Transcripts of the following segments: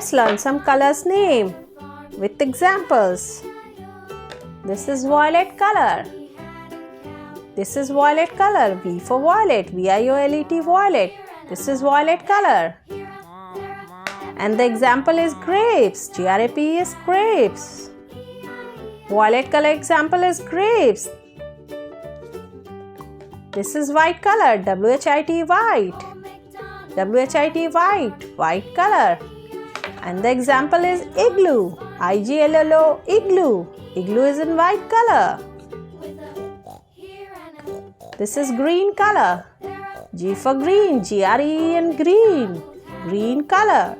Let's learn some colors name with examples. This is violet color. This is violet color. V for violet. V-I-O-L-E-T, violet. This is violet color. And the example is grapes. G-R-A-P-E-S, grapes. Violet color example is grapes. This is white color. W-H-I-T, white. W-H-I-T, white. White color. And the example is igloo. I-G-L-L-O, igloo. Igloo is in white color. This is green color. G for green. G-R-E-E-N, green. Green color.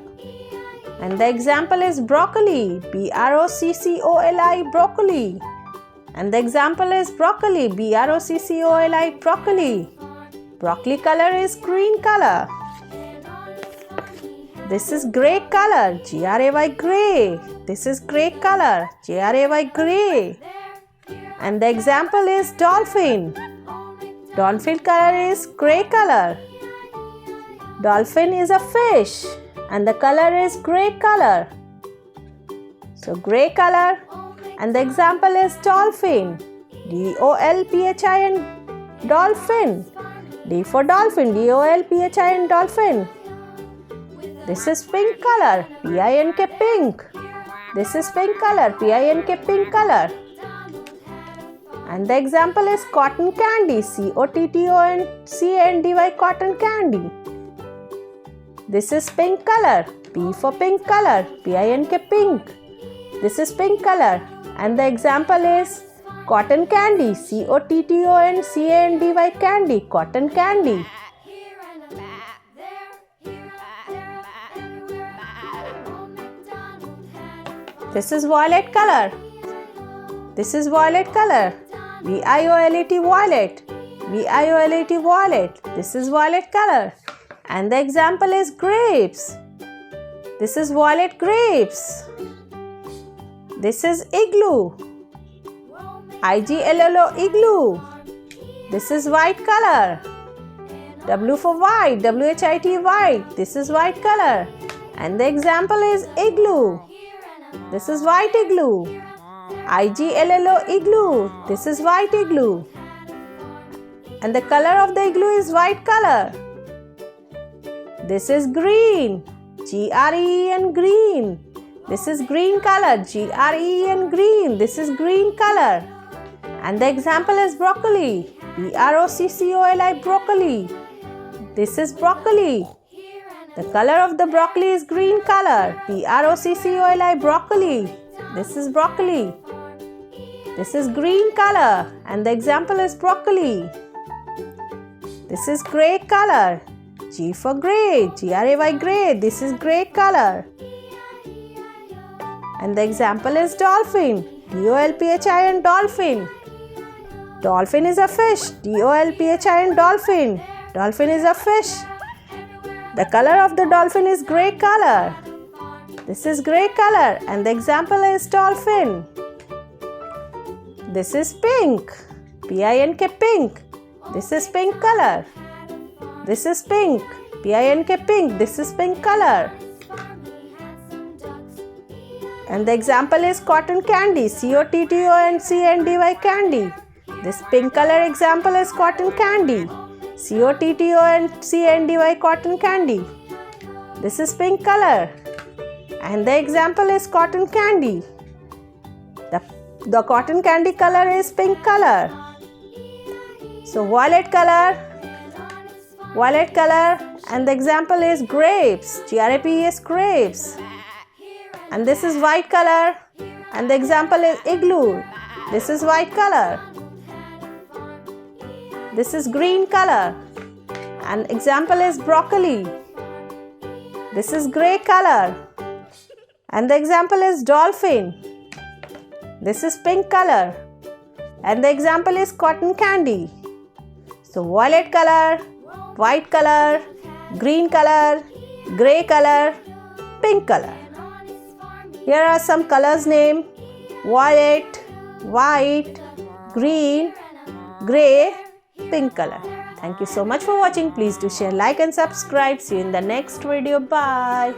And the example is broccoli. B-R-O-C-C-O-L-I, broccoli. And the example is broccoli. B-R-O-C-C-O-L-I, broccoli. Broccoli color is green color. This is gray color. G-R-A-Y, gray. This is gray color. G-R-A-Y, gray. And the example is dolphin. Dolphin color is gray color. Dolphin is a fish. And the color is gray color. So gray color. And the example is dolphin. D-O-L-P-H-I-N, dolphin. D for dolphin. D-O-L-P-H-I-N, dolphin. This is pink color. P-I-N-K, pink. This is pink color. P-I-N-K, pink color. And the example is cotton candy. C-O-T-T-O-N-C-A-N-D-Y, cotton candy. This is pink color. P for pink color. P-I-N-K, pink. This is pink color. And the example is cotton candy. C-O-T-T-O-N-C-A-N-D-Y, candy. Cotton candy. This is violet color. This is violet color. V-I-O-L-E-T, violet. V-I-O-L-E-T, violet. This is violet color. And the example is grapes. This is violet grapes. This is igloo. I-G-L-L-O, igloo. This is white color. W for white. W-H-I-T, white. This is white color. And the example is igloo. This is white igloo. I-G-L-L-O, igloo. This is white igloo. And the color of the igloo is white color. This is green. G-R-E-E-N, green. This is green color. G-R-E-E-N, green. This is green color. And the example is broccoli. B-R-O-C-C-O-L-I, broccoli. This is broccoli. The color of the broccoli is green color. B-R-O-C-C-O-L-I, broccoli. This is broccoli. This is green color. And the example is broccoli. This is gray color. G for gray. G-R-A-Y, gray. This is gray color. And the example is dolphin. D-O-L-P-H-I-N, dolphin. Dolphin is a fish. D-O-L-P-H-I-N, dolphin. Dolphin is a fish. The color of the dolphin is gray color. This is gray color. And the example is dolphin. This is pink. P-I-N-K, pink. This is pink color. This is pink. P-I-N-K, pink. This is pink color. And the example is cotton candy. C-O-T-T-O-N-C-A-N-D-Y, candy. This pink color example is cotton candy. C-O-T-T-O-N-C-A-N-D-Y, cotton candy. This is pink color. And the example is cotton candy. The cotton candy color is pink color. So violet color. Violet color. And the example is grapes. G-R-A-P-E-S, grapes. And this is white color. And the example is igloo. This is white color. This is green color. And example is broccoli. This is gray color. And the example is dolphin. This is pink color. And the example is cotton candy. So violet color, white color, green color, gray color, pink color. Here are some colors name: violet, white, green, gray, pink color. Thank you so much for watching. Please do share, like and subscribe. See you in the next video. Bye.